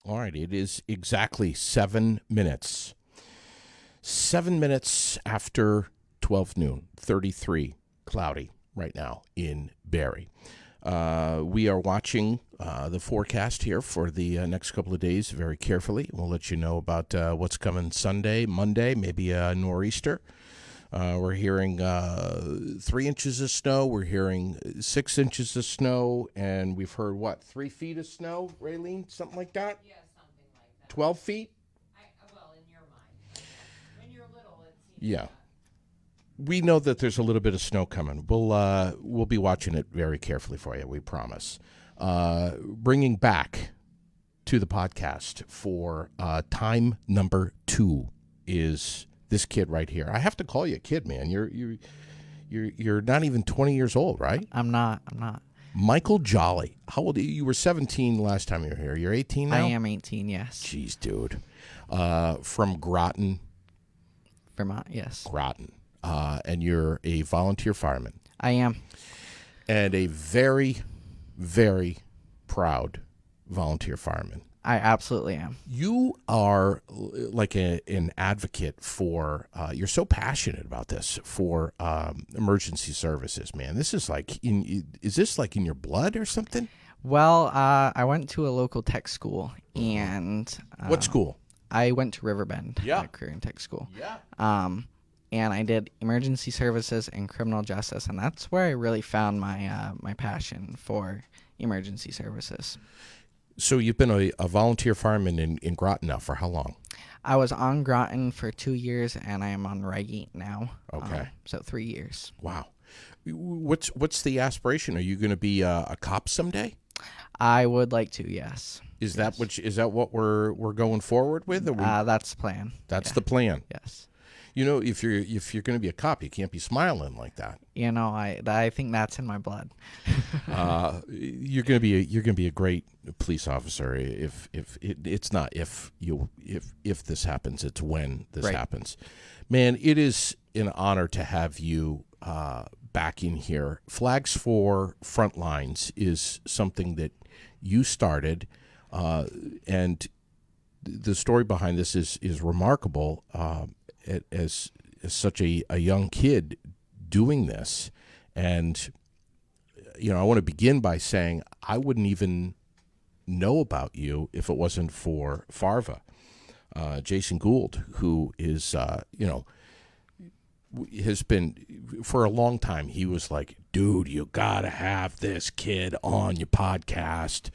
All right, it is exactly 7 minutes. 7 minutes after 12 noon, 33, cloudy right now in Barrie. We are watching the forecast here for the next couple of days very carefully. We'll let you know about what's coming Sunday, Monday, maybe a nor'easter. We're hearing 3 inches of snow. We're hearing 6 inches of snow. And we've heard, 3 feet of snow, Raylene? Something like that? Yeah, something like that. 12 feet? Well, in your mind. When you're little, it seems Yeah. We know that there's a little bit of snow coming. We'll be watching it very carefully for you, we promise. Bringing back to the podcast for time number 2 is this kid right here. I have to call you a kid, man. You're not even 20 years old, right? I'm not. Michael Jolley. How old are you? You were 17 last time you were here. You're 18 now? I am 18, yes. Jeez, dude. From Groton. Vermont, yes. Groton. And you're a volunteer fireman. I am. And a very, very proud volunteer fireman. I absolutely am. You are like an advocate for, you're so passionate about this, for emergency services, man. This is like, is this like in your blood or something? Well, I went to a local tech school, and... What school? I went to Riverbend, Yeah. Career and Tech School. Yeah. And I did emergency services and criminal justice, and that's where I really found my passion for emergency services. So you've been a volunteer fireman in Groton now for how long? I was on Groton for 2 years, and I am on Reigate now. Okay. So 3 years. Wow. What's the aspiration? Are you going to be a cop someday? I would like to, yes. Is that what we're going forward with? That's the plan. That's the plan. Yes. You know, if you're going to be a cop, you can't be smiling like that. You know, I think that's in my blood. You're going to be a great police officer. If it's not if this happens, it's when this happens. Man, it is an honor to have you back in here. Flags For Frontlines is something that you started, and the story behind this is remarkable. As such a young kid doing this. And, you know, I want to begin by saying I wouldn't even know about you if it wasn't for Farva, Jason Gould, who is, has been, for a long time, he was like, dude, you got to have this kid on your podcast.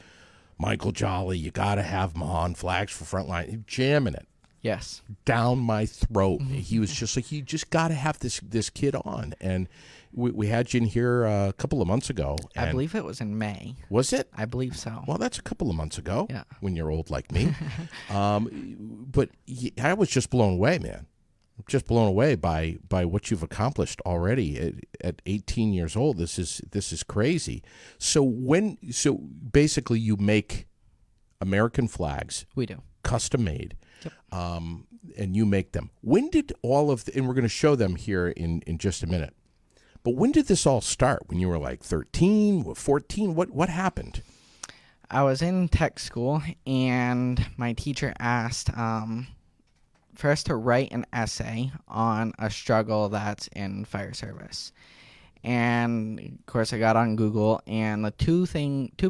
Michael Jolley, you got to have him on Flags For Frontline, jamming it. Yes. Down my throat. He was just like, you just got to have this kid on. And we had you in here a couple of months ago. I believe it was in May. Was it? I believe so. Well, that's a couple of months ago. Yeah. When you're old like me. But I was just blown away, man. Just blown away by what you've accomplished already at 18 years old. This is crazy. So basically you make American flags. We do. Custom made. Yep. And you make them. When did all of and we're going to show them here in just a minute. But when did this all start? When you were like 13, 14? What happened? I was in tech school, and my teacher asked for us to write an essay on a struggle that's in fire service. And, of course, I got on Google, and the two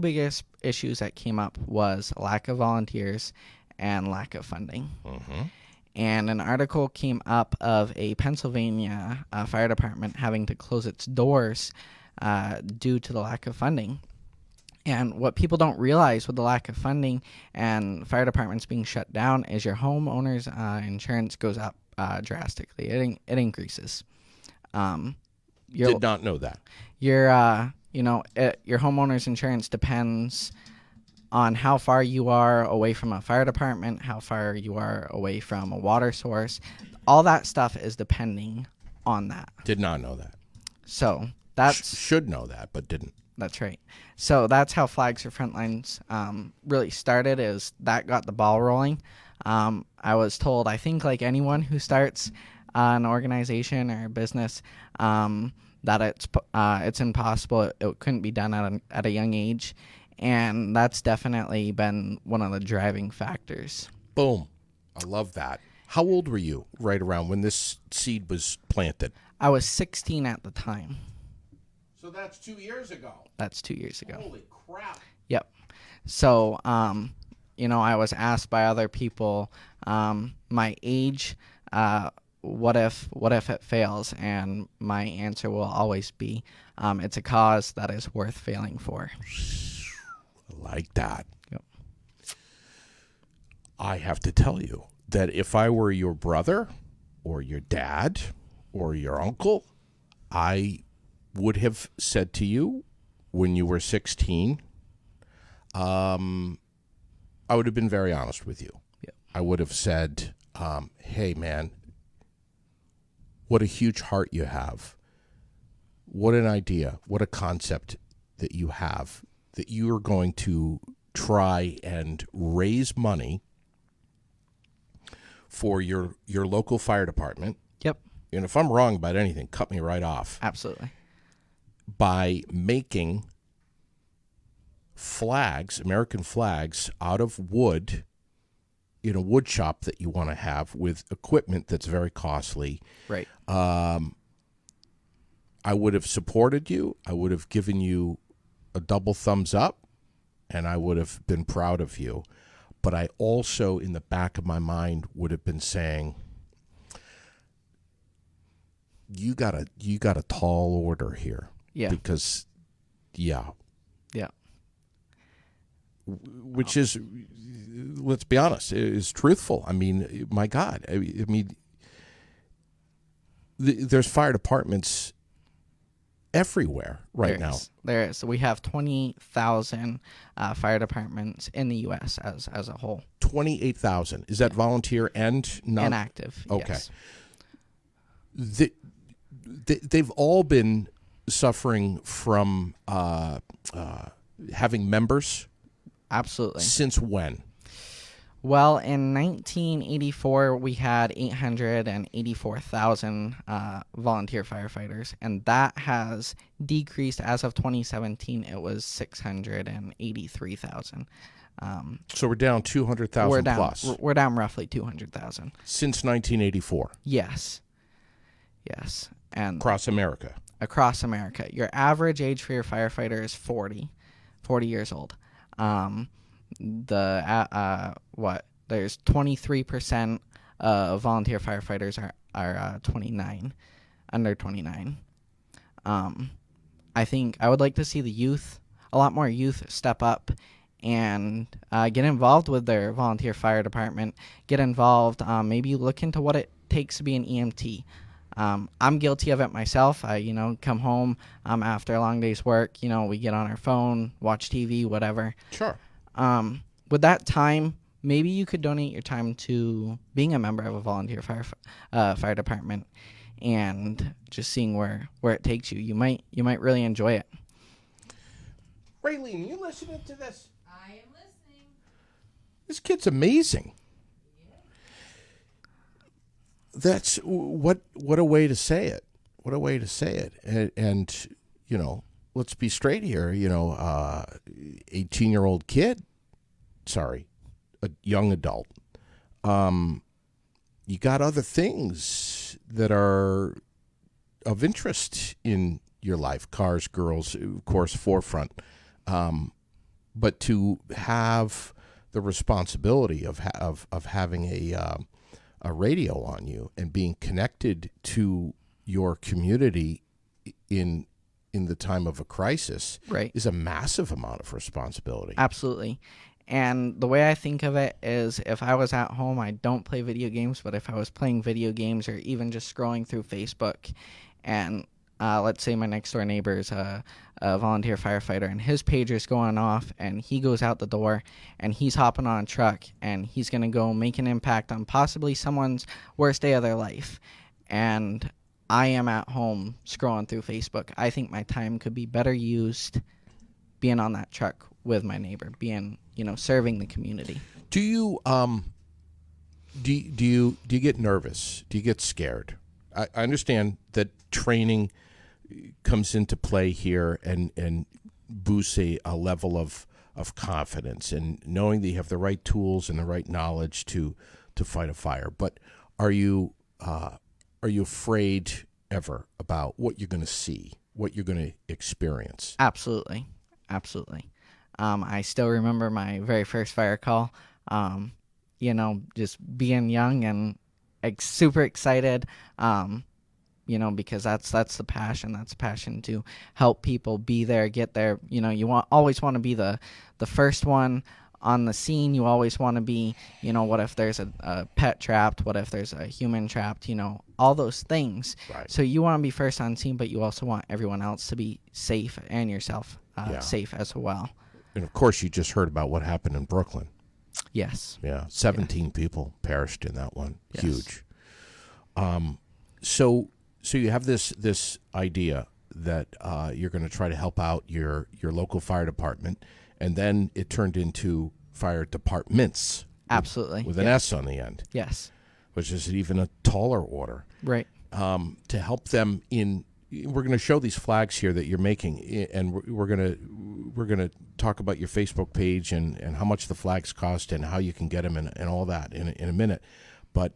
biggest issues that came up was lack of volunteers and lack of funding. Mm-hmm. And an article came up of a Pennsylvania fire department having to close its doors due to the lack of funding. And what people don't realize with the lack of funding and fire departments being shut down is your homeowner's insurance goes up drastically. It increases. Did not know that. Your homeowner's insurance depends on how far you are away from a fire department, how far you are away from a water source. All that stuff is depending on that. Did not know that. So that's... Should know that, but didn't. That's right. So that's how Flags For Frontlines really started, is that got the ball rolling. I was told, I think like anyone who starts an organization or a business, that it's impossible. It couldn't be done at a young age. And that's definitely been one of the driving factors. Boom. I love that. How old were you right around when this seed was planted? I was 16 at the time. So that's 2 years ago. That's 2 years ago. Holy crap. Yep. So, I was asked by other people my age, what if it fails? And my answer will always be, it's a cause that is worth failing for. I like that. Yep. I have to tell you that if I were your brother or your dad or your uncle, I would have said to you when you were 16, I would have been very honest with you. Yep. I would have said, hey, man, what a huge heart you have. What an idea. What a concept that you have, that you are going to try and raise money for your local fire department. Yep. And if I'm wrong about anything, cut me right off. Absolutely. By making flags, American flags, out of wood in a wood shop that you want to have with equipment that's very costly. Right. I would have supported you. I would have given you a double thumbs up, and I would have been proud of you. But I also, in the back of my mind, would have been saying, you got a tall order here. Yeah. Because, yeah. Yeah. Which is, let's be honest, is truthful. I mean, my God. I mean, there's fire departments everywhere now. There is. So we have 20,000 fire departments in the U.S. as a whole. 28,000. Is that volunteer and non? And active. Okay. Yes. They've all been suffering from having members. Absolutely. Since when? Well, in 1984, we had 884,000 volunteer firefighters, and that has decreased. As of 2017, it was 683,000. So we're down 200,000 plus. We're down roughly 200,000. Since 1984? Yes. And across America? Across America. Your average age for your firefighter is 40 years old. There's 23% of volunteer firefighters are 29, under 29. I think I would like to see a lot more youth step up and get involved with their volunteer fire department, get involved, maybe look into what it takes to be an EMT. I'm guilty of it myself. I, come home after a long day's work, we get on our phone, watch TV, whatever. Sure. With that time, maybe you could donate your time to being a member of a volunteer fire department and just seeing where it takes you. You might really enjoy it. Raylene, you listening to this? I am listening. This kid's amazing. That's what a way to say it. What a way to say it. And let's be straight here. 18-year-old kid. Sorry, a young adult. You got other things that are of interest in your life. Cars, girls, of course, forefront. But to have the responsibility of having a radio on you and being connected to your community in the time of a crisis, right, is a massive amount of responsibility. Absolutely. And the way I think of it is, if I was at home, I don't play video games, but if I was playing video games or even just scrolling through Facebook, and let's say my next door neighbor is a volunteer firefighter, and his pager's going off, and he goes out the door, and he's hopping on a truck, and he's going to go make an impact on possibly someone's worst day of their life, and I am at home scrolling through Facebook. I think my time could be better used being on that truck with my neighbor, being, serving the community. Do you do you get nervous? Do you get scared? I understand that training comes into play here and boosts a level of of confidence and knowing that you have the right tools and the right knowledge to fight a fire. But are you afraid ever about what you're going to see, what you're going to experience? Absolutely. I still remember my very first fire call. Just being young and super excited. Because that's the passion. That's the passion to help people be there, get there. You always want to be the first one on the scene. You always want to be, what if there's a pet trapped? What if there's a human trapped? All those things. Right. So you want to be first on scene, but you also want everyone else to be safe and yourself safe as well. And of course, you just heard about what happened in Brooklyn. Yes. Yeah, 17 people perished in that one. Yes. Huge. So you have this idea that you're going to try to help out your local fire department, and then it turned into fire departments. Absolutely. With an S on the end. Yes. Which is even a taller order. Right. To help them in. We're going to show these flags here that you're making, and we're going to talk about your Facebook page and how much the flags cost and how you can get them and all that in a minute. But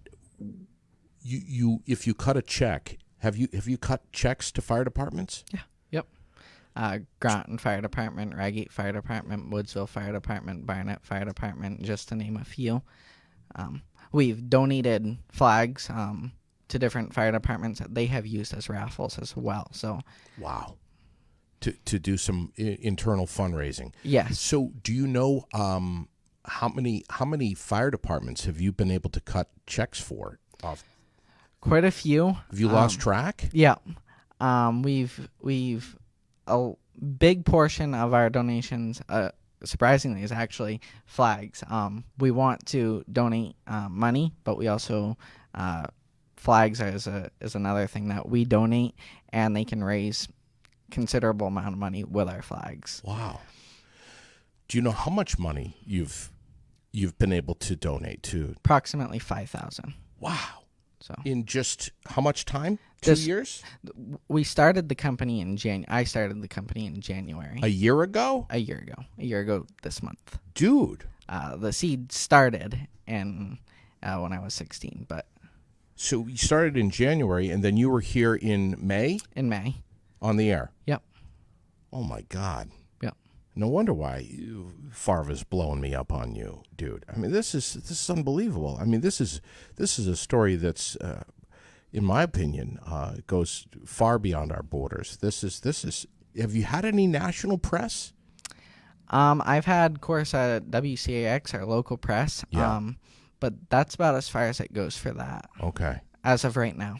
you if you cut a check, have you cut checks to fire departments? Yeah. Yep. Groton Fire Department, Ragate Fire Department, Woodsville Fire Department, Barnett Fire Department, just to name a few. We've donated flags to different fire departments that they have used as raffles as well. So, wow, to do some internal fundraising. Yes. So, do you know how many fire departments have you been able to cut checks for? Quite a few. Have you lost track? Yeah. We've a big portion of our donations, surprisingly, is actually flags. We want to donate money, but we also flags is another thing that we donate, and they can raise considerable amount of money with our flags. Wow. Do you know how much money you've been able to donate to? Approximately 5,000. Wow. So in just how much time? 2 years? We started the company in I started the company in January. A year ago? A year ago this month. Dude. The seed started when I was 16, but. So you started in January, and then you were here in May? In May. On the air? Yep. Oh, my God. Yep. No wonder why Farva's blowing me up on you, dude. I mean, this is unbelievable. I mean, this is a story that's, in my opinion, goes far beyond our borders. This is. Have you had any national press? I've had, of course, WCAX, our local press. Yeah. But that's about as far as it goes for that. Okay. As of right now.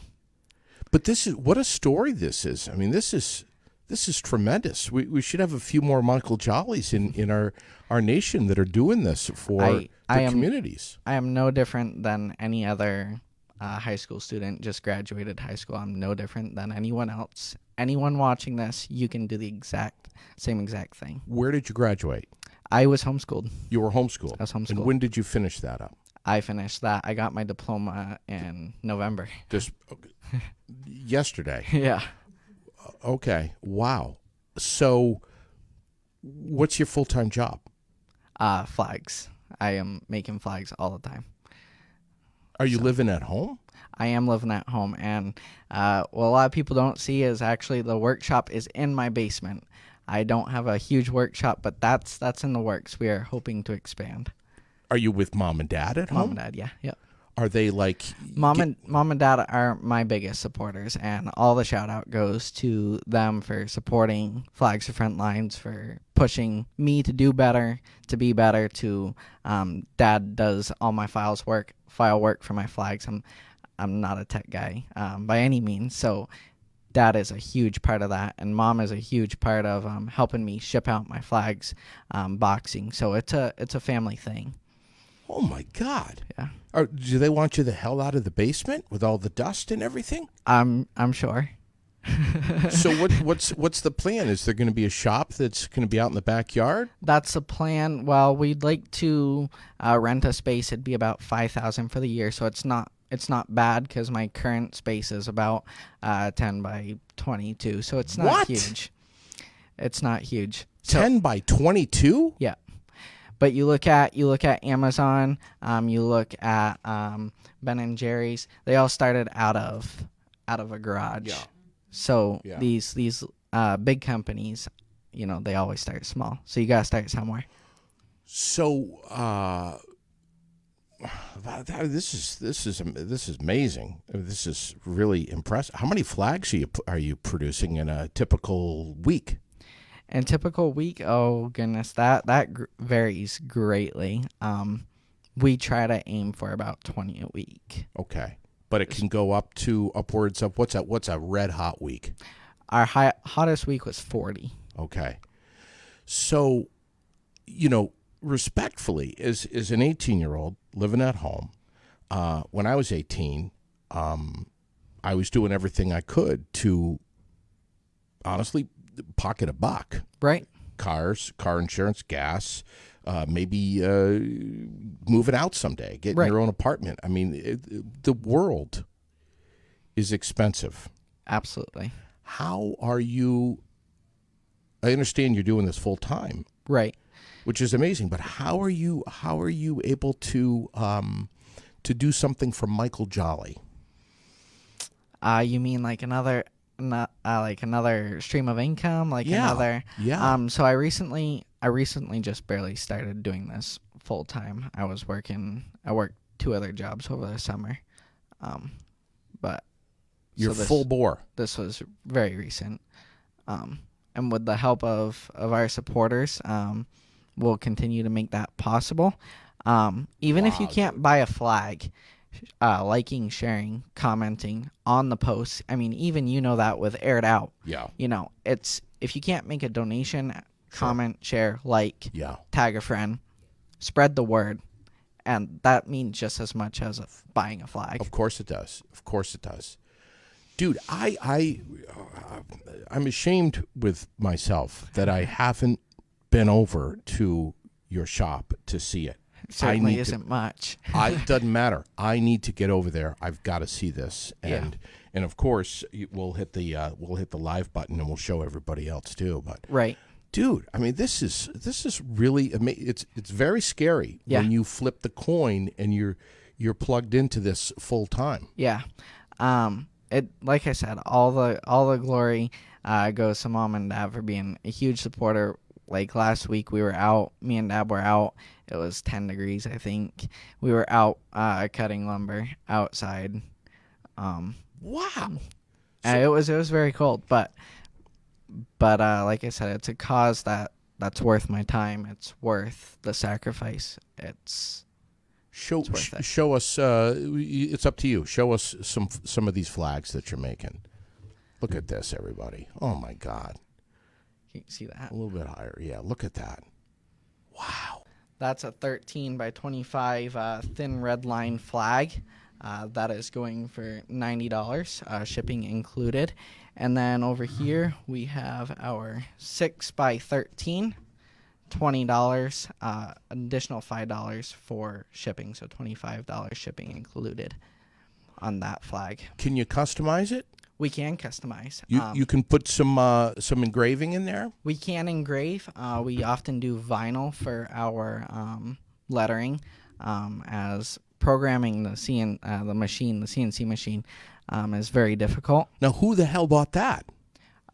But what a story this is. I mean, this is tremendous. We should have a few more Michael Jolleys in our nation that are doing this for communities. I am no different than any other high school student, just graduated high school. I'm no different than anyone else. Anyone watching this, you can do the same exact thing. Where did you graduate? I was homeschooled. You were homeschooled? I was homeschooled. And when did you finish that up? I finished that. I got my diploma in November. Just yesterday? Yeah. Okay. Wow. So what's your full-time job? Flags. I am making flags all the time. Are you living at home? I am living at home, and what a lot of people don't see is actually the workshop is in my basement. I don't have a huge workshop, but that's in the works. We are hoping to expand. Are you with mom and dad at home? Mom and dad, yeah. Yep. Are they like... Mom and dad are my biggest supporters, and all the shout-out goes to them for supporting Flags For Frontlines, for pushing me to do better, to be better, to dad does all my file work for my flags. I'm not a tech guy by any means, so dad is a huge part of that, and mom is a huge part of helping me ship out my flags, boxing. So it's a family thing. Oh my God! Yeah. Do they want you the hell out of the basement with all the dust and everything? I'm sure. So what's the plan? Is there going to be a shop that's going to be out in the backyard? That's the plan. Well, we'd like to rent a space. It'd be about $5,000 for the year, so it's not bad because my current space is about 10 by 22, so it's not huge. It's not huge. 10 by 22? Yeah. But you look at Amazon, you look at Ben and Jerry's. They all started out of a garage. Yeah. So Yeah. these big companies, they always start small. So you gotta start somewhere. So this is amazing. This is really impressive. How many flags are you producing in a typical week? In a typical week, oh goodness, that varies greatly. We try to aim for about 20 a week. Okay, but it can go upwards of what's a red hot week? Our hottest week was 40. Okay, so respectfully, as an 18-year-old living at home, when I was 18, I was doing everything I could to honestly pocket a buck. Right. Car insurance, gas, maybe moving out someday, getting your own apartment. I mean, the world is expensive. Absolutely. How are you? I understand you're doing this full time, Right. which is amazing. But how are you able to do something for Michael Jolley? You mean like another stream of income, another? Yeah. So I recently just barely started doing this full time. I worked 2 other jobs over the summer, but You're full bore. This was very recent, and with the help of our supporters, we'll continue to make that possible. Even if you can't buy a flag, liking, sharing, commenting on the posts. I mean, even that with Aired Out. Yeah. It's if you can't make a donation, comment, share, like, tag a friend, spread the word, and that means just as much as buying a flag. Of course it does. Dude, I'm ashamed with myself that I haven't been over to your shop to see it. It certainly isn't much. It doesn't matter. I need to get over there. I've got to see this, and of course we'll hit the live button and we'll show everybody else too. But right, dude, I mean this is really amazing. It's very scary when you flip the coin and you're plugged into this full time. Yeah, it like I said, all the glory goes to Mom and Dad for being a huge supporter. Like last week, me and Dad were out. It was 10 degrees, I think. We were out cutting lumber outside. Wow. And it was very cold, but like I said, it's a cause that's worth my time. It's worth the sacrifice. Show us. It's up to you. Show us some of these flags that you're making. Look at this, everybody. Oh my God. Can you see that? A little bit higher. Yeah, look at that. Wow. That's a 13 by 25 thin red line flag. That is going for $90, shipping included. And then over here we have our 6 by 13, $20, additional $5 for shipping, so $25 shipping included on that flag. Can you customize it? We can customize. You can put some engraving in there? We can engrave. We often do vinyl for our lettering, as programming the CNC machine is very difficult. Now, who the hell bought that?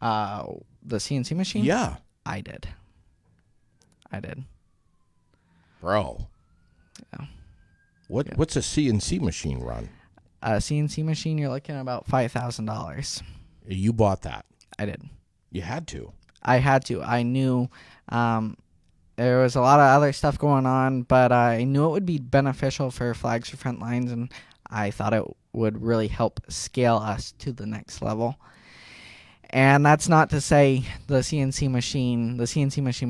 The CNC machine? Yeah. I did. Bro. Yeah. What's a CNC machine run? A CNC machine, you're looking at about $5,000. You bought that? I did. You had to. I had to. I knew there was a lot of other stuff going on, but I knew it would be beneficial for Flags for Frontlines, and I thought it would really help scale us to the next level. And that's not to say the CNC machine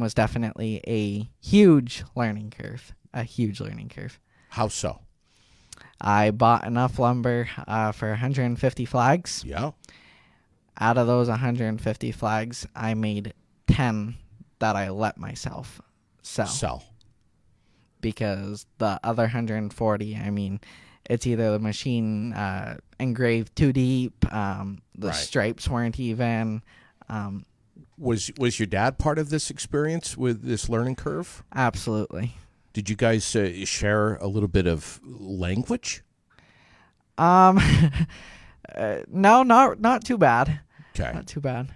was definitely a huge learning curve. How so? I bought enough lumber for 150 flags. Yeah. Out of those 150 flags, I made 10 that I let myself sell. Because the other 140, I mean, it's either the machine engraved too deep, the stripes weren't even. Was your dad part of this experience with this learning curve? Absolutely. Did you guys share a little bit of language? No, not too bad. Okay. Not too bad.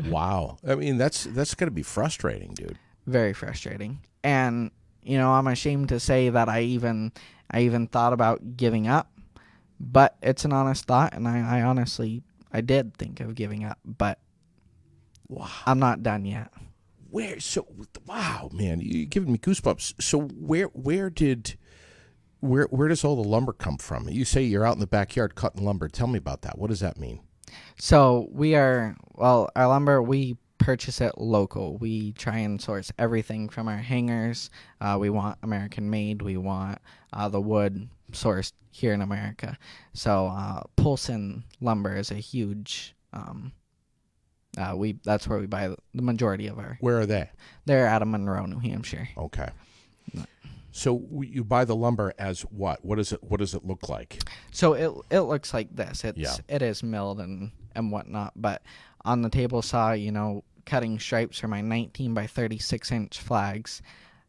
Wow. I mean, that's got to be frustrating, dude. Very frustrating. And I'm ashamed to say that I even thought about giving up, but it's an honest thought, and I honestly did think of giving up, but Wow. I'm not done yet. Wow, man, you're giving me goosebumps. So where does all the lumber come from? You say you're out in the backyard cutting lumber. Tell me about that. What does that mean? So our lumber, we purchase it local. We try and source everything from our hangers. We want American made. We want the wood sourced here in America. So Polson lumber is a huge. That's where we buy the majority of our. Where are they? They're out of Monroe, New Hampshire. Okay. So you buy the lumber as what? What does it look like? So it looks like this. It is milled and whatnot, but on the table saw, cutting stripes for my 19 by 36 inch flags.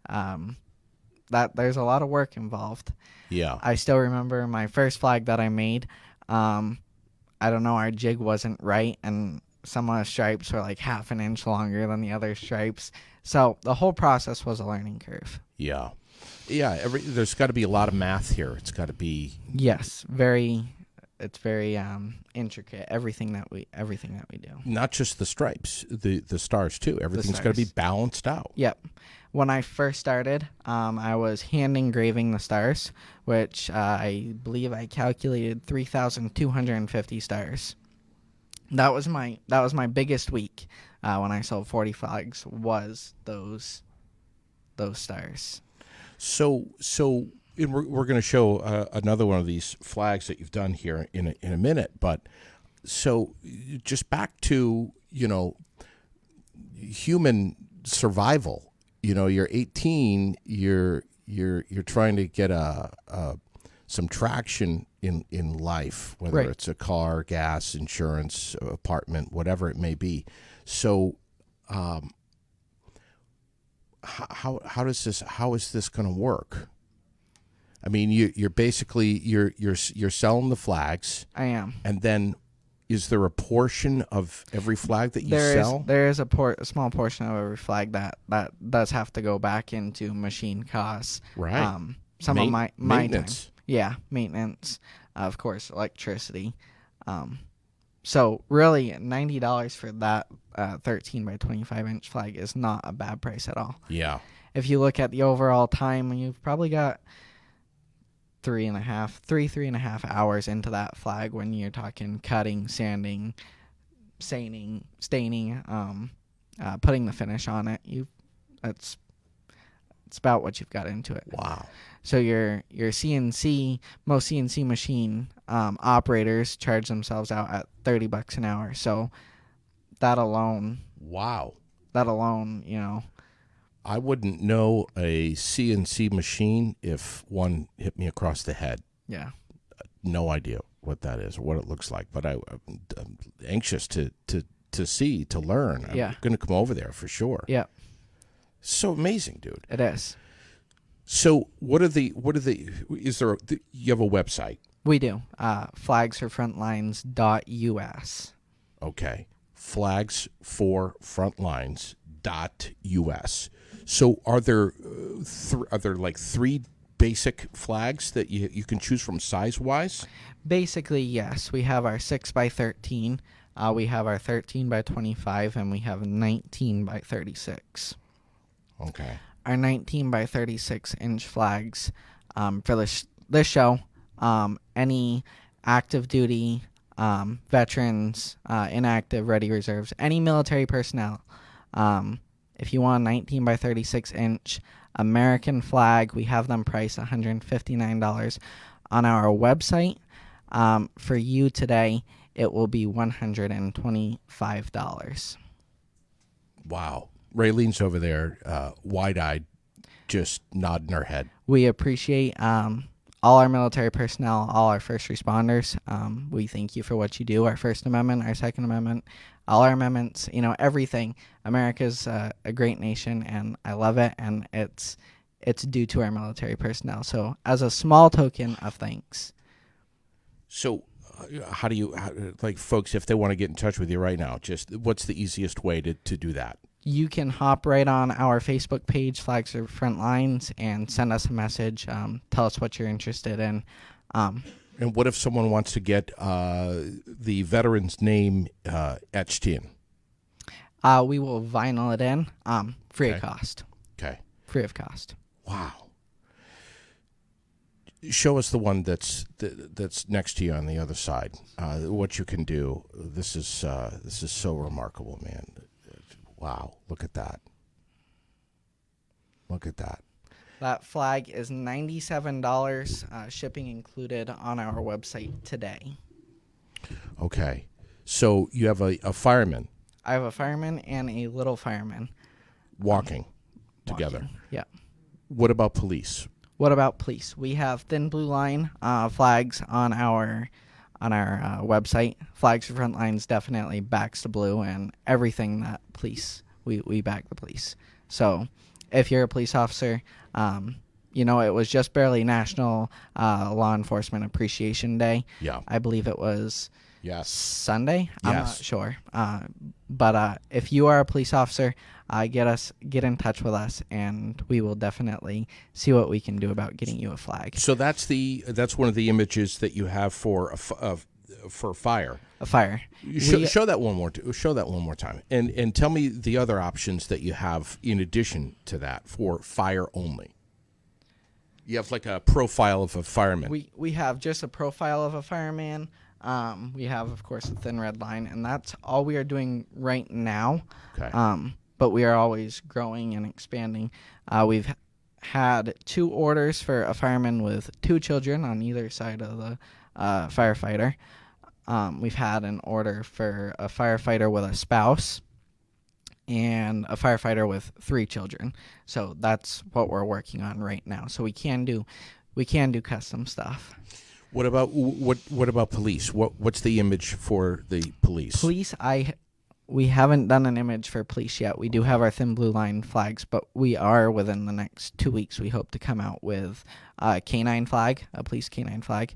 That there's a lot of work involved. Yeah. I still remember my first flag that I made. I don't know, our jig wasn't right, and some of the stripes were like half an inch longer than the other stripes. So the whole process was a learning curve. Yeah. Yeah, there's got to be a lot of math here. It's got to be. Yes, it's very intricate. Everything that we do. Not just the stripes, the stars too. Everything's got to be balanced out. Yep. When I first started, I was hand engraving the stars, which I believe I calculated 3,250 stars. That was my biggest week when I sold 40 flags. Was those stars. So and we're going to show another one of these flags that you've done here in a minute. But so just back to human survival. You're 18. You're trying to get some traction in life, whether Right. it's a car, gas, insurance, apartment, whatever it may be. So. How is this going to work? I mean, you're basically you're selling the flags. I am. And then, is there a portion of every flag that you sell? There is a small portion of every flag that does have to go back into machine costs. Right. Some of my maintenance. time. Yeah, maintenance. Of course, electricity. So really, $90 for that 13 by 25 inch flag is not a bad price at all. Yeah. If you look at the overall time, you've probably got 3.5 hours into that flag when you're talking cutting, sanding, staining, putting the finish on it. It's about what you've got into it. Wow. So your most CNC machine operators charge themselves out at $30 an hour. So that alone. Wow. I wouldn't know a CNC machine if one hit me across the head. Yeah. No idea what that is or what it looks like, but I'm anxious to see, to learn. I'm going to come over there for sure. Yeah. So amazing, dude. It is. So you have a website? We do. flagsforfrontlines.us. Okay. flagsforfrontlines.us. So are there like three basic flags that you can choose from size-wise? Basically, yes. We have our 6 by 13, we have our 13 by 25, and we have 19 by 36. Okay. Our 19 by 36 inch flags for this show, any active duty, veterans, inactive, ready reserves, any military personnel. If you want a 19 by 36 inch American flag, we have them priced $159 on our website. For you today, it will be $125. Wow. Raylene's over there, wide-eyed, just nodding her head. We appreciate all our military personnel, all our first responders. We thank you for what you do. Our First Amendment, our Second Amendment, all our amendments, everything. America's a great nation, and I love it, and it's it's due to our military personnel. So as a small token of thanks. So, how do you, like, folks, if they want to get in touch with you right now, just what's the easiest way to do that? You can hop right on our Facebook page, Flags For Frontlines, and send us a message. Tell us what you're interested in. And what if someone wants to get the veteran's name etched in? We will vinyl it in, free of cost. Okay. Free of cost. Wow. Show us the one that's next to you on the other side. What you can do. This is so remarkable, man. Wow! Look at that. Look at that. That flag is $97, shipping included, on our website today. Okay. So you have a fireman. I have a fireman and a little fireman. Walking together. Walking. Yeah. What about police? What about police? We have thin blue line flags on our website. Flags for Frontlines definitely backs the blue, and everything that police, we back the police. So if you're a police officer, it was just barely National Law Enforcement Appreciation Day. Yeah. I believe it was Sunday. I'm Yes. not sure. But if you are a police officer, get in touch with us, and we will definitely see what we can do about getting you a flag. So that's one of the images that you have for fire. A fire. Show that one more. Show that one more time, and tell me the other options that you have in addition to that for fire only. You have like a profile of a fireman. We have just a profile of a fireman. We have, of course, a thin red line, and that's all we are doing right now. Okay. But we are always growing and expanding. We've had 2 orders for a fireman with 2 children on either side of the firefighter. We've had an order for a firefighter with a spouse and a firefighter with 3 children. So that's what we're working on right now. So we can do custom stuff. What about police? What's the image for the police? Police, we haven't done an image for police yet. We do have our thin blue line flags, but we are, within the next 2 weeks, we hope to come out with a canine flag, a police canine flag.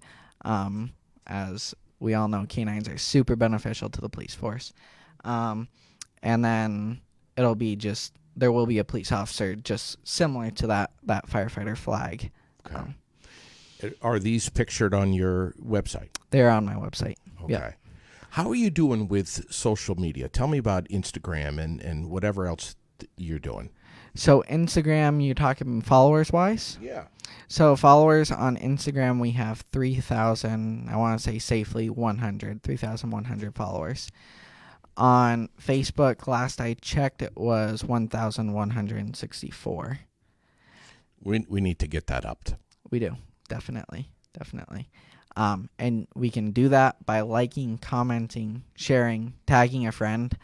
As we all know, canines are super beneficial to the police force. And then there will be a police officer just similar to that firefighter flag. Okay. Are these pictured on your website? They're on my website. Okay. Yeah. How are you doing with social media? Tell me about Instagram and whatever else you're doing. So Instagram, you're talking followers-wise? Yeah. So followers on Instagram, we have 3,000, I want to say safely 3,100 followers. On Facebook, last I checked, it was 1,164. We need to get that upped. We do. Definitely. And we can do that by liking, commenting, sharing, tagging a friend.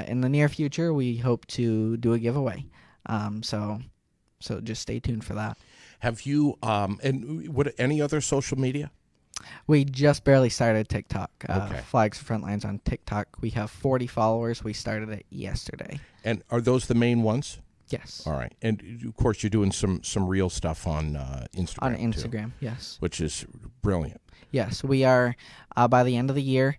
In the near future, we hope to do a giveaway. So just stay tuned for that. Have you any other social media? We just barely started TikTok. Okay. Flags for Frontlines on TikTok. We have 40 followers. We started it yesterday. And are those the main ones? Yes. All right. And, of course, you're doing some real stuff on Instagram, On Instagram, too, yes. which is brilliant. Yes, we are, by the end of the year,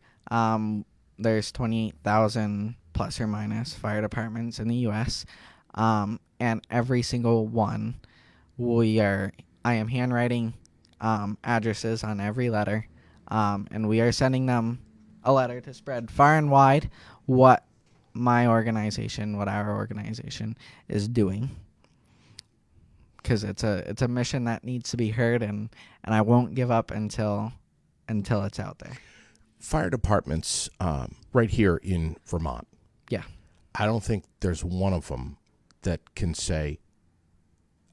there's 28,000 plus or minus fire departments in the U.S., and every single one, I am handwriting addresses on every letter, and we are sending them a letter to spread far and wide what our organization is doing, because it's a mission that needs to be heard, and I won't give up until it's out there. Fire departments right here in Vermont. Yeah. I don't think there's one of them that can say,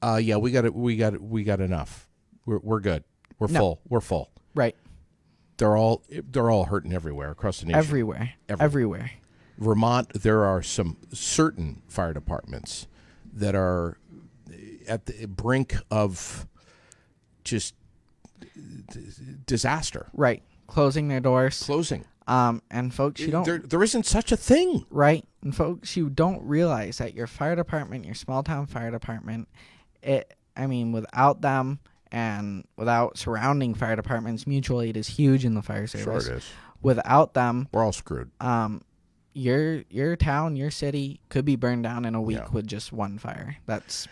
"Yeah, we got enough. We're good. We're full. We're full." Right. They're all hurting everywhere across the nation. Everywhere. Vermont, there are some certain fire departments that are at the brink of just disaster. Right. Closing their doors. Closing. And folks, you don't... There isn't such a thing. Right. And folks, you don't realize that your fire department, your small town fire department, it I mean, without them and without surrounding fire departments, mutual aid is huge in the fire service. Sure it is. Without them, We're all screwed. Your town, your city could be burned down in a week Yeah. with just one fire. That's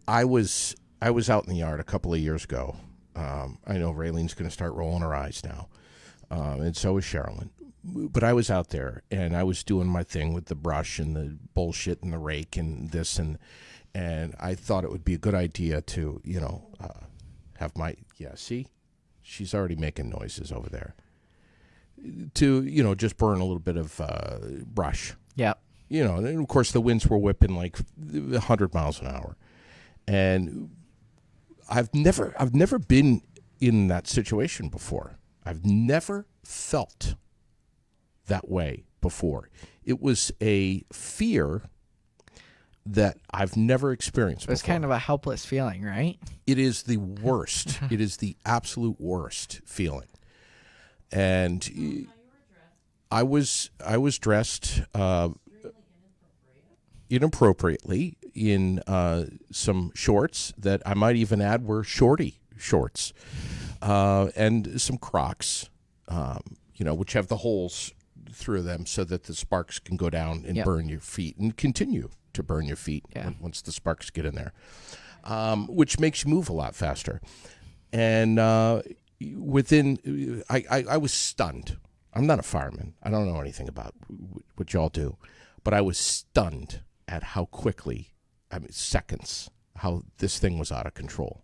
I was out in the yard a couple of years ago. I know Raylene's going to start rolling her eyes now, and so is Sherilyn. But I was out there, and I was doing my thing with the brush and the bullshit and the rake and this, and I thought it would be a good idea to, have my, see? She's already making noises over there. To, just burn a little bit of brush. yeah. And of course the winds were whipping like 100 miles an hour. And I've never been in that situation before. I've never felt that way before. It was a fear that I've never experienced before. It's kind of a helpless feeling, right? It is the worst. It is the absolute worst feeling. And I was dressed inappropriately in some shorts that I might even add were shorty shorts, and some Crocs, which have the holes through them so that the sparks can go down and burn your feet and continue to burn your feet once the sparks get in there, which makes you move a lot faster. And I was stunned. I'm not a fireman. I don't know anything about what y'all do, but I was stunned at how quickly, seconds, how this thing was out of control.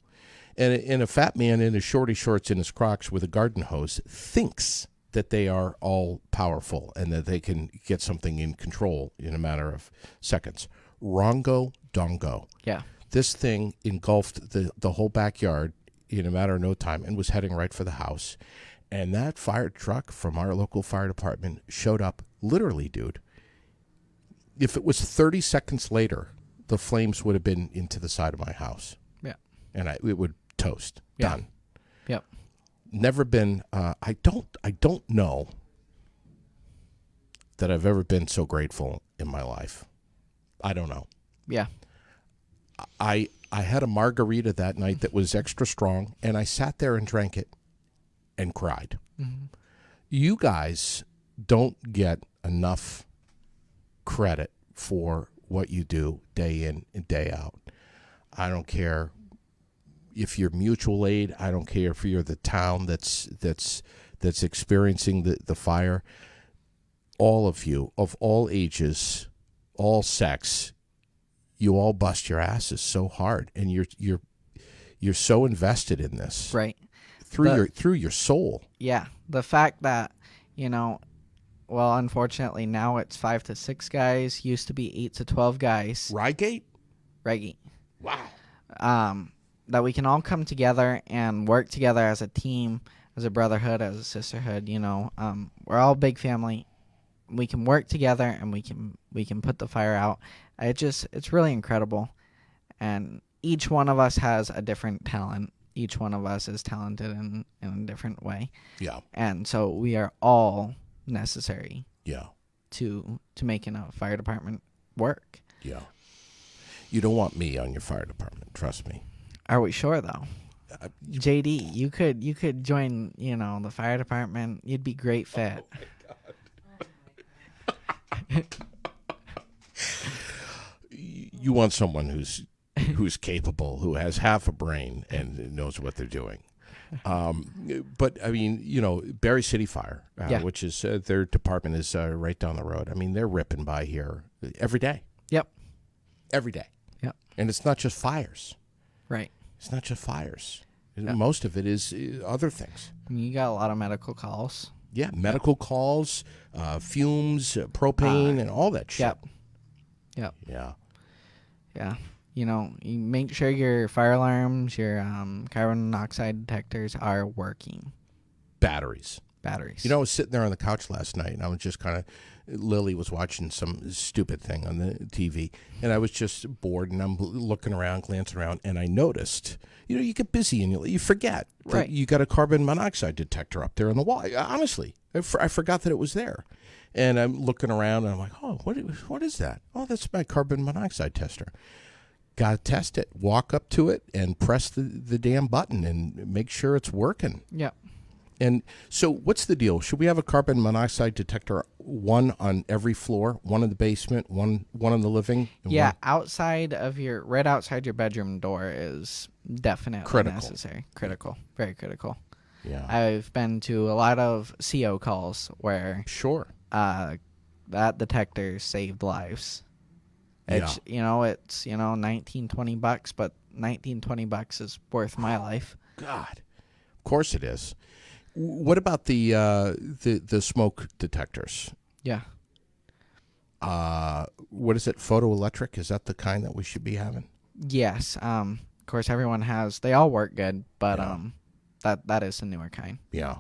And a fat man in his shorty shorts and his Crocs with a garden hose thinks that they are all powerful and that they can get something in control in a matter of seconds. Wrongo dongo. Yeah. This thing engulfed the whole backyard in a matter of no time and was heading right for the house. And that fire truck from our local fire department showed up literally, dude. If it was 30 seconds later, the flames would have been into the side of my house. Yeah. And it would toast. Yeah. Done. Yep. Never been, I don't know that I've ever been so grateful in my life. I don't know. Yeah. I had a margarita that night that was extra strong, and I sat there and drank it and cried. Mm-hmm. You guys don't get enough credit for what you do day in and day out. I don't care if you're mutual aid. I don't care if you're the town that's experiencing the fire. All of you, of all ages, all sex, you all bust your asses so hard, and you're so invested in this, Right. through your soul. Yeah. The fact that, well, unfortunately now it's 5 to 6 guys. Used to be 8 to 12 guys. Rygate? Reggie. Wow. That we can all come together and work together as a team, as a brotherhood, as a sisterhood. We're all a big family. We can work together and we can put the fire out. It's really incredible. And each one of us has a different talent. Each one of us is talented in a different way. Yeah. And so we are all necessary. Yeah. To making a fire department work. Yeah. You don't want me on your fire department, trust me. Are we sure though? JD, you could join, the fire department. You'd be great fit. Oh my God. You want someone who's capable, who has half a brain and knows what they're doing. But I mean, Berry City Fire, which is their department is right down the road. I mean, they're ripping by here every day. Yep. Every day. Yep. And it's not just fires. Right. It's not just fires. Yep. Most of it is other things. You got a lot of medical calls. Yeah, medical calls, fumes, propane, and all that shit. Yep. Yeah. Yeah. You make sure your fire alarms, your carbon monoxide detectors are working. Batteries. Batteries. I was sitting there on the couch last night, and I was just Lily was watching some stupid thing on the TV, and I was just bored, and I'm looking around, glancing around, and I noticed, you get busy and you forget that right. You got a carbon monoxide detector up there on the wall. Honestly, I forgot that it was there. And I'm looking around, and I'm like, oh, what is that? Oh, that's my carbon monoxide tester. Gotta test it. Walk up to it and press the damn button and make sure it's working. Yep. And so what's the deal? Should we have a carbon monoxide detector, one on every floor, one in the basement, one in the living? Yeah, one... outside your bedroom door is definitely Critical. necessary. Critical. Very critical. Yeah. I've been to a lot of CO calls where Sure. that detector saved lives. It's, it's, $19-20, but $19-20 is worth my life. God. Of course it is. What about the smoke detectors? Yeah. What is it? Photoelectric? Is that the kind that we should be having? Yes. Of course, everyone has. They all work good, but Yeah. that is a newer kind. Yeah.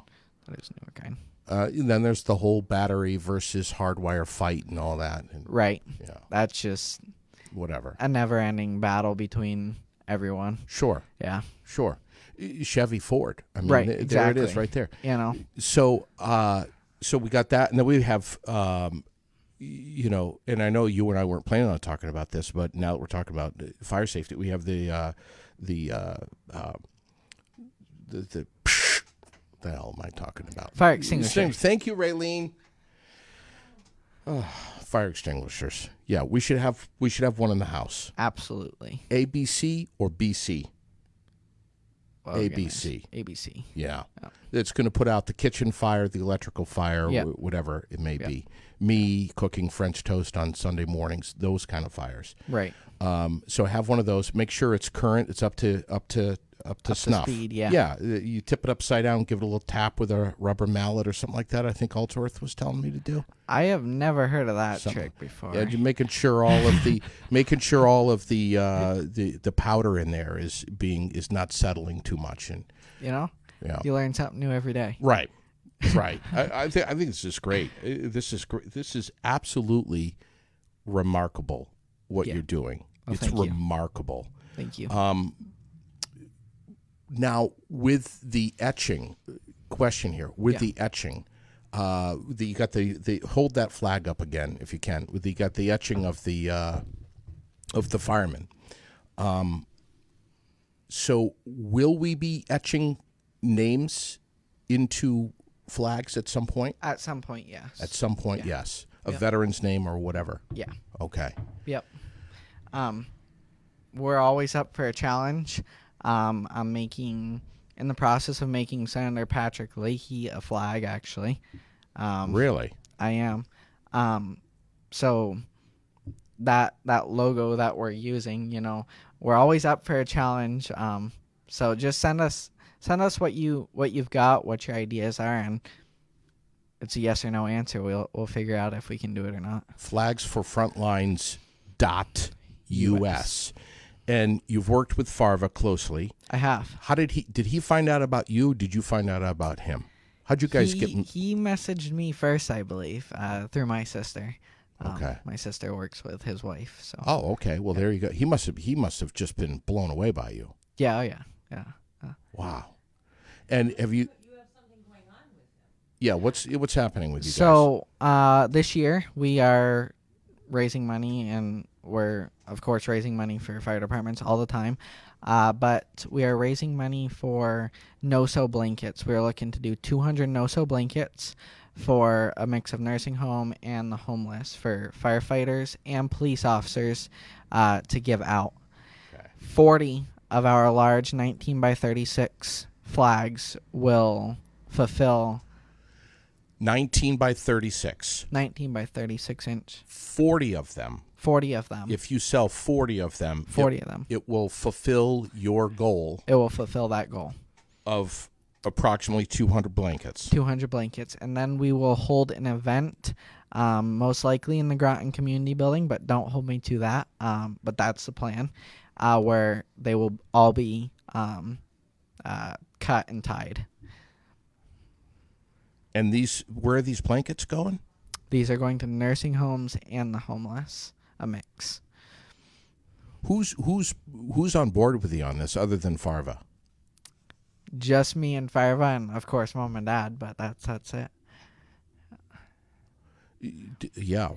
That is a newer kind. And then there's the whole battery versus hardwire fight and all that. And, Right. yeah. That's just Whatever. a never-ending battle between everyone. Sure. Yeah. Sure. Chevy, Ford. I mean, Right, there exactly. it is right there. So, So we got that, and then we have, and I know you and I weren't planning on talking about this, but now that we're talking about fire safety, we have the hell am I talking about? fire extinguishers. Thank you, Raylene. Fire extinguishers. Yeah, we should have one in the house. Absolutely. ABC or BC? Oh, ABC. goodness. ABC. Yeah. Oh. It's going to put out the kitchen fire, the electrical fire, Yep. whatever it may Yep. be. Me cooking French toast on Sunday mornings, those kind of fires. Right. So have one of those. Make sure it's current. It's up to snuff. speed, yeah. Yeah. You tip it upside down, give it a little tap with a rubber mallet or something like that. I think Altorth was telling me to do. I have never heard of that Something. trick before. Yeah, you're making sure all of the the powder in there is not settling too much, and Yeah. You learn something new every day. right. I think this is great. This is great. This is absolutely remarkable what Yeah. you're doing. Well, It's thank you. remarkable. Thank you. Now with the etching question here, with Yeah. the etching, you got the hold that flag up again if you can. You got the etching of the firemen. So will we be etching names into flags at some point? At some point, yes. At some point, Yeah. yes. A Yep. veteran's name or whatever. Yeah. Okay. Yep. We're always up for a challenge. I'm in the process of making Senator Patrick Leahy a flag, actually. Really? I am. So that logo that we're using, we're always up for a challenge. So just send us what you've got, what your ideas are, and it's a yes or no answer. We'll figure out if we can do it or not. Flags for Frontlines .us. And you've worked with Farva closely. I have. How did he find out about you? Did you find out about him? How'd you guys get? He messaged me first, I believe, through my sister. Okay. My sister works with his wife, so. Oh, okay. Well, there you go. He must have just been blown away by you. Yeah. Oh, yeah. Yeah. Wow. And have you? You have something going on with him. Yeah. What's happening with you guys? So this year we are raising money, and we're of course raising money for fire departments all the time. But we are raising money for no-sew blankets. We're looking to do 200 no-sew blankets for a mix of nursing home and the homeless for firefighters and police officers to give out. Okay. 40 of our large 19 by 36 flags will fulfill 19 by 36. 19 by 36 inch. 40 of them. 40 of them. If you sell 40 of them, 40 of them. it will fulfill your goal It will fulfill that goal. of approximately 200 blankets. 200 blankets. And then we will hold an event, most likely in the Groton Community Building, but don't hold me to that. But that's the plan, where they will all be cut and tied. And where are these blankets going? These are going to nursing homes and the homeless, a mix. Who's on board with you on this other than Farva? Just me and Firefighter, and of course Mom and Dad, but that's it. Yeah.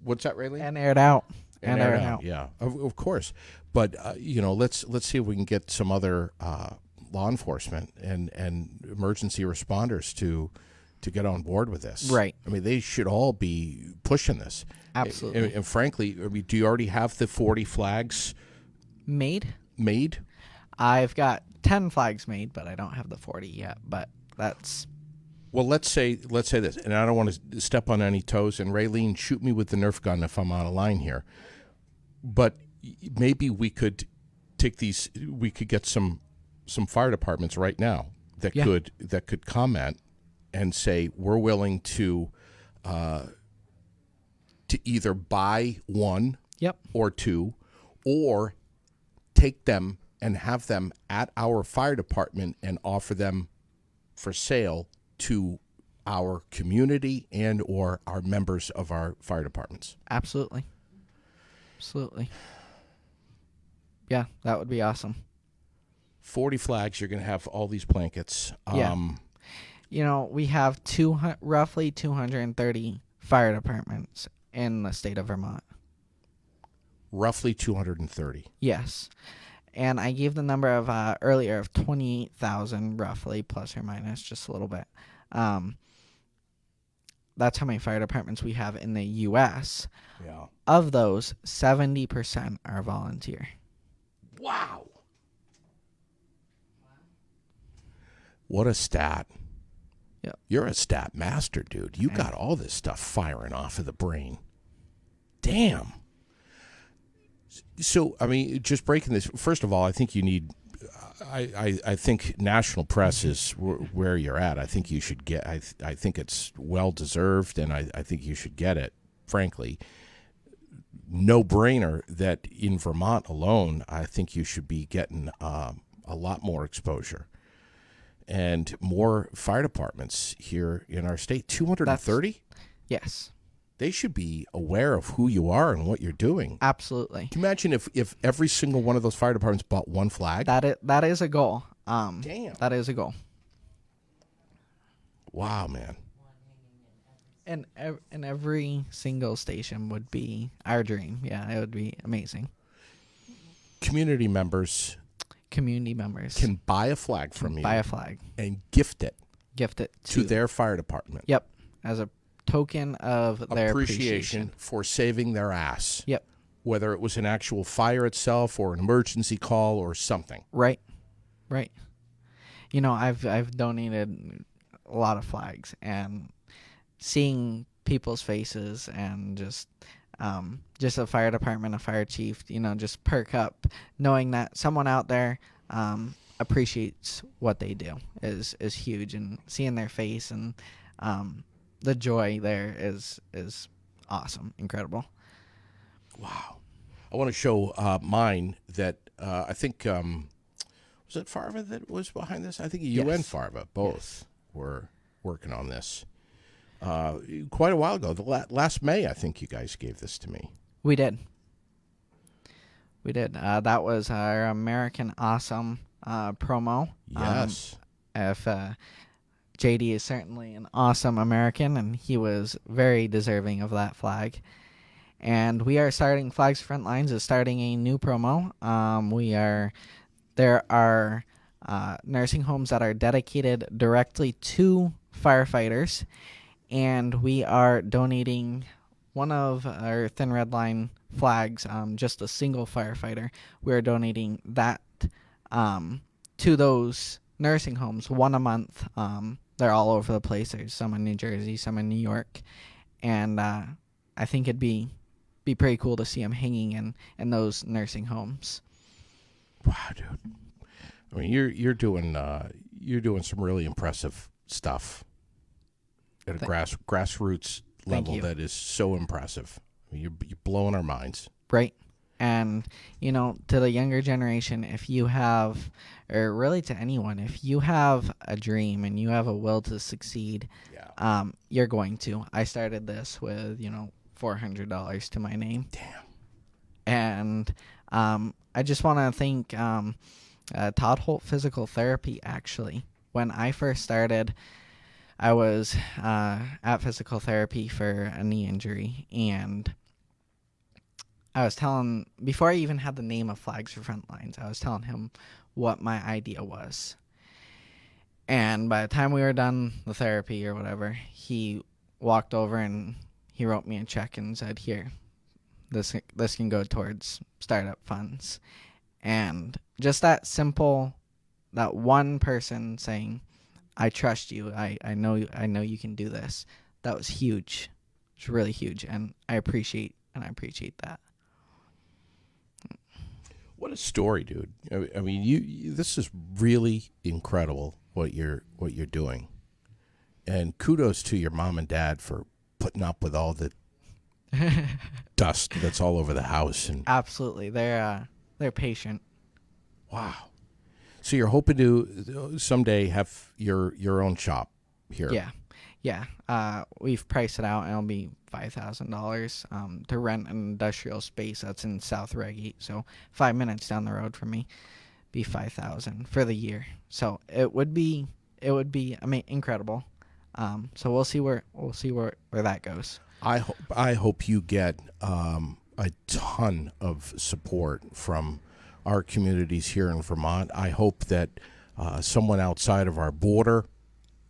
What's that, Raylene? And aired out. And air it out. Yeah, of course. But let's see if we can get some other law enforcement and emergency responders to get on board with this. Right. I mean, they should all be pushing this. Absolutely. And frankly, I mean, do you already have the 40 flags Made? I've got 10 flags made, but I don't have the 40 yet. But that's... Well, let's say this, and I don't want to step on any toes, and Raylene, shoot me with the Nerf gun if I'm out of line here. But maybe we could get some fire departments right now that could comment and say we're willing to either buy one or two, or take them and have them at our fire department and offer them for sale to our community and or our members of our fire departments. Absolutely. Yeah, that would be awesome. 40 flags, you're going to have all these blankets. We have roughly 230 fire departments in the state of Vermont. Roughly 230. Yes. And I gave the number of earlier of 28,000 roughly, plus or minus just a little bit. That's how many fire departments we have in the U.S. Yeah. Of those, 70% are volunteer. Wow. What a stat. Yeah. You're a stat master, dude. You got all this stuff firing off of the brain. Damn. So, I mean, just breaking this, first of all, I think you need, I think national press is where you're at. I think you should get, I think it's well-deserved, and I think you should get it, frankly. No-brainer that in Vermont alone, I think you should be getting a lot more exposure and more fire departments here in our state. 230? Yes. They should be aware of who you are and what you're doing. Absolutely. Can you imagine if every single one of those fire departments bought one flag? That is a goal. Damn. That is a goal. Wow, man. And every single station would be our dream. Yeah, it would be amazing. Community members can buy a flag from you. Buy a flag. And gift it to their fire department. Yep. As a token of their appreciation for saving their ass. Yep. Whether it was an actual fire itself or an emergency call or something. Right. I've donated a lot of flags, and seeing people's faces and just a fire department, a fire chief, just perk up knowing that someone out there appreciates what they do is huge, and seeing their face and the joy there is awesome, incredible. Wow. I want to show mine that I think, was it Farva that was behind this? I think you and Farva both were working on this quite a while ago. Last May, I think you guys gave this to me. We did. That was our American Awesome promo. Yes. If JD is certainly an awesome American, and he was very deserving of that flag. And we are starting, Flags For Frontlines is starting a new promo. There are nursing homes that are dedicated directly to firefighters, and we are donating one of our Thin Red Line flags, just a single firefighter. We're donating that to those nursing homes, one a month. They're all over the place. There's some in New Jersey, some in New York, and I think it'd be pretty cool to see them hanging in those nursing homes. Wow, dude! I mean, you're doing some really impressive stuff at a grassroots level that is so impressive. I mean, you're blowing our minds. Right. And, to the younger generation, if you have, or really to anyone, if you have a dream and you have a will to succeed, you're going to. I started this with, $400 to my name. Damn. And I just want to thank Todd Holt Physical Therapy, actually. When I first started, I was at physical therapy for a knee injury, and I was telling, before I even had the name of Flags for Frontlines, I was telling him what my idea was. And by the time we were done the therapy or whatever, he walked over and he wrote me a check and said, here, this can go towards startup funds. And just that simple, that one person saying, I trust you, I know you can do this, that was huge. It's really huge, and I appreciate that. What a story, dude! I mean, this is really incredible what you're doing, and kudos to your mom and dad for putting up with all the dust that's all over the house. And Absolutely, they're patient. wow, so you're hoping to someday have your own shop here? Yeah. We've priced it out, and it'll be $5,000 to rent an industrial space that's in South Reggie. So 5 minutes down the road from me, be $5,000 for the year. So it would be incredible. So we'll see where that goes. I hope you get a ton of support from our communities here in Vermont. I hope that someone outside of our border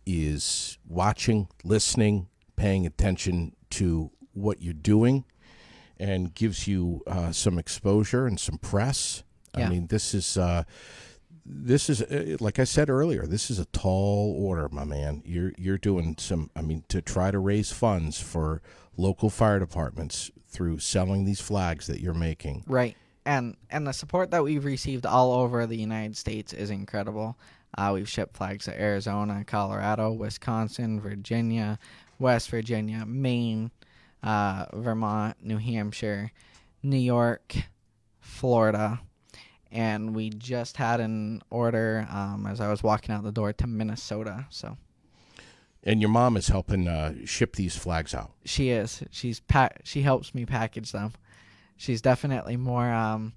is watching, listening, paying attention to what you're doing, and gives you some exposure and some press. Yeah. I mean, this is like I said earlier, this is a tall order, my man. You're doing some. I mean, to try to raise funds for local fire departments through selling these flags that you're making. Right. And the support that we've received all over the United States is incredible. We've shipped flags to Arizona, Colorado, Wisconsin, Virginia, West Virginia, Maine, Vermont, New Hampshire, New York, Florida, and we just had an order as I was walking out the door to Minnesota. So. And your mom is helping ship these flags out. She is. She helps me package them. She's definitely more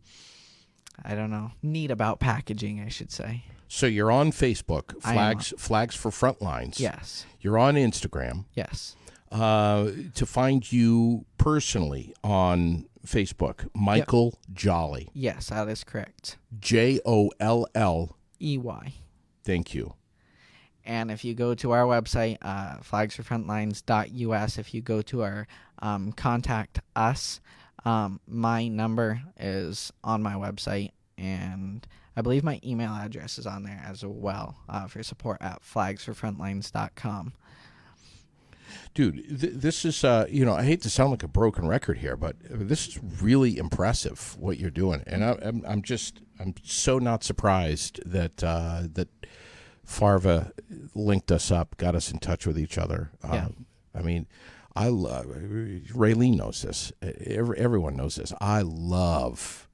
neat about packaging, I should say. So you're on Facebook, Flags for Frontlines. Yes. You're on Instagram. Yes. To find you personally on Facebook, Michael Jolley. Yes, that is correct. JOLLEY. Thank you. And if you go to our website, flagsforfrontlines.us, if you go to our contact us, my number is on my website, and I believe my email address is on there as well for support at flagsforfrontlines.com. Dude, this is, I hate to sound like a broken record here, but this is really impressive what you're doing. And I'm so not surprised that that Farva linked us up, got us in touch with each other. Yeah. I mean, I love, Raylene knows this. Everyone knows this. I love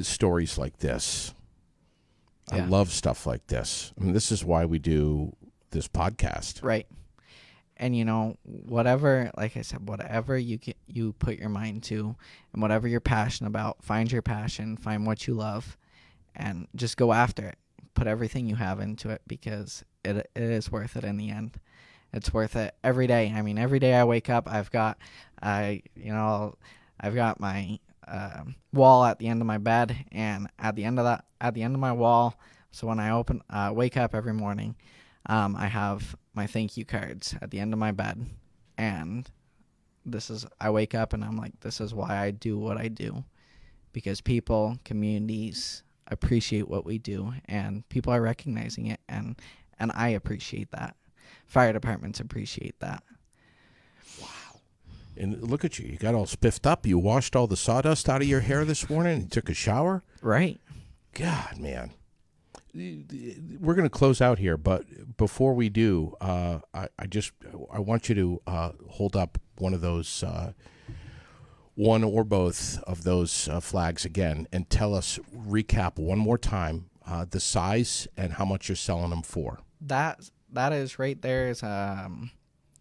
stories like this. Yeah. I love stuff like this. I mean, this is why we do this podcast. Right. And, whatever, like I said, whatever you put your mind to and whatever you're passionate about, find your passion, find what you love, and just go after it. Put everything you have into it, because it is worth it in the end. It's worth it every day. I mean, every day I wake up, I've got my wall at the end of my bed, and at the end of my wall, so when I wake up every morning, I have my thank you cards at the end of my bed, and I wake up and I'm like, this is why I do what I do, because people, communities appreciate what we do, and people are recognizing it, and I appreciate that. Fire departments appreciate that. Wow. And look at you. You got all spiffed up. You washed all the sawdust out of your hair this morning and took a shower. Right. God, man. We're going to close out here, but before we do, I want you to hold up one of those, one or both of those flags again, and recap one more time the size and how much you're selling them for. That is right there is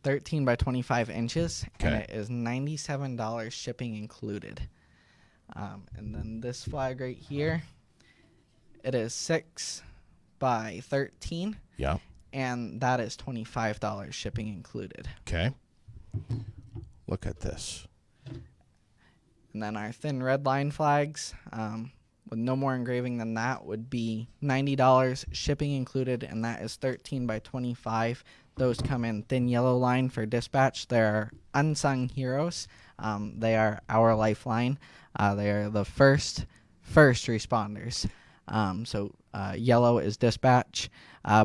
13 by 25 inches, okay. And it is $97 shipping included. And then this flag right here, it is 6 by 13. Yeah. And that is $25 shipping included. Okay. Look at this. And then our thin red line flags, with no more engraving than that, would be $90, shipping included, and that is 13 by 25. Those come in thin yellow line for dispatch. They're unsung heroes. They are our lifeline. They are the first responders. So yellow is dispatch.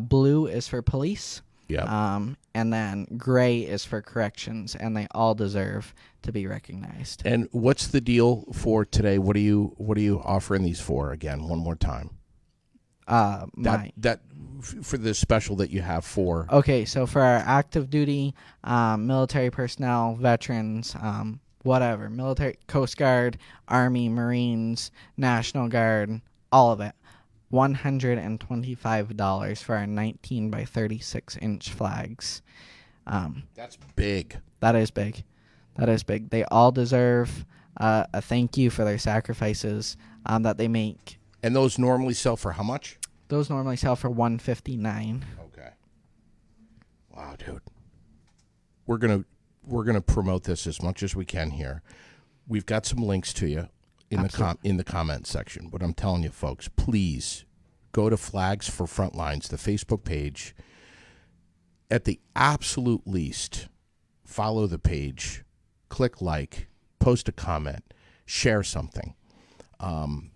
Blue is for police. Yeah. And then gray is for corrections, and they all deserve to be recognized. And what's the deal for today? What are you offering these for again? One more time. That for the special that you have for. Okay, so for our active duty, military personnel, veterans, whatever, military, Coast Guard, Army, Marines, National Guard, all of it, $125 for our 19 by 36 inch flags. That's big. That is big. They all deserve a thank you for their sacrifices that they make. And those normally sell for how much? Those normally sell for $159. Okay. Wow, dude. We're gonna promote this as much as we can here. We've got some links to you in the comment section. But I'm telling you, folks, please go to Flags for Frontlines, the Facebook page. At the absolute least, follow the page, click like, post a comment, share something, and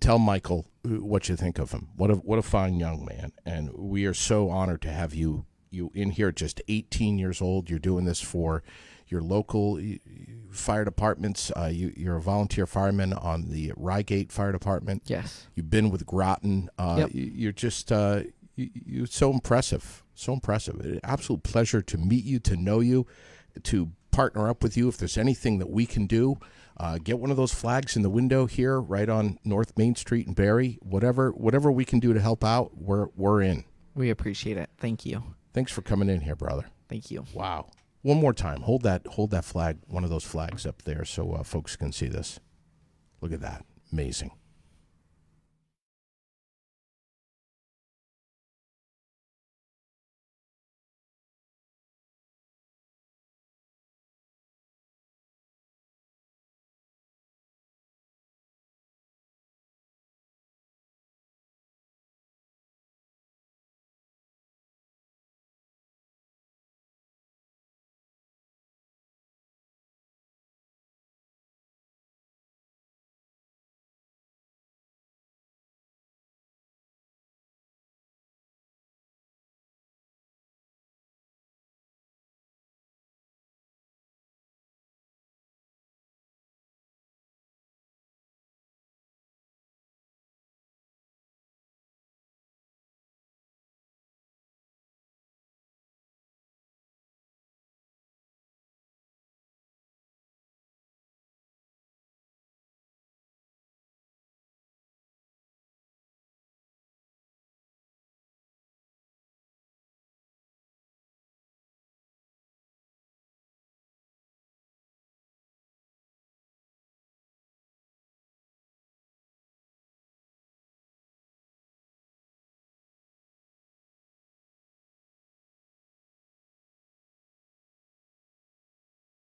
tell Michael what you think of him. What a fine young man, and we are so honored to have you in here. Just 18 years old. You're doing this for your local fire departments. You're a volunteer fireman on the Rygate Fire Department. Yes. You've been with Groton. Yep. You're just you're so impressive. So impressive. An absolute pleasure to meet you, to know you, to partner up with you. If there's anything that we can do, get one of those flags in the window here, right on North Main Street in Barrie. Whatever we can do to help out, we're in. We appreciate it. Thank you. Thanks for coming in here, brother. Thank you. Wow. One more time. Hold that flag, one of those flags up there, so folks can see this. Look at that. Amazing.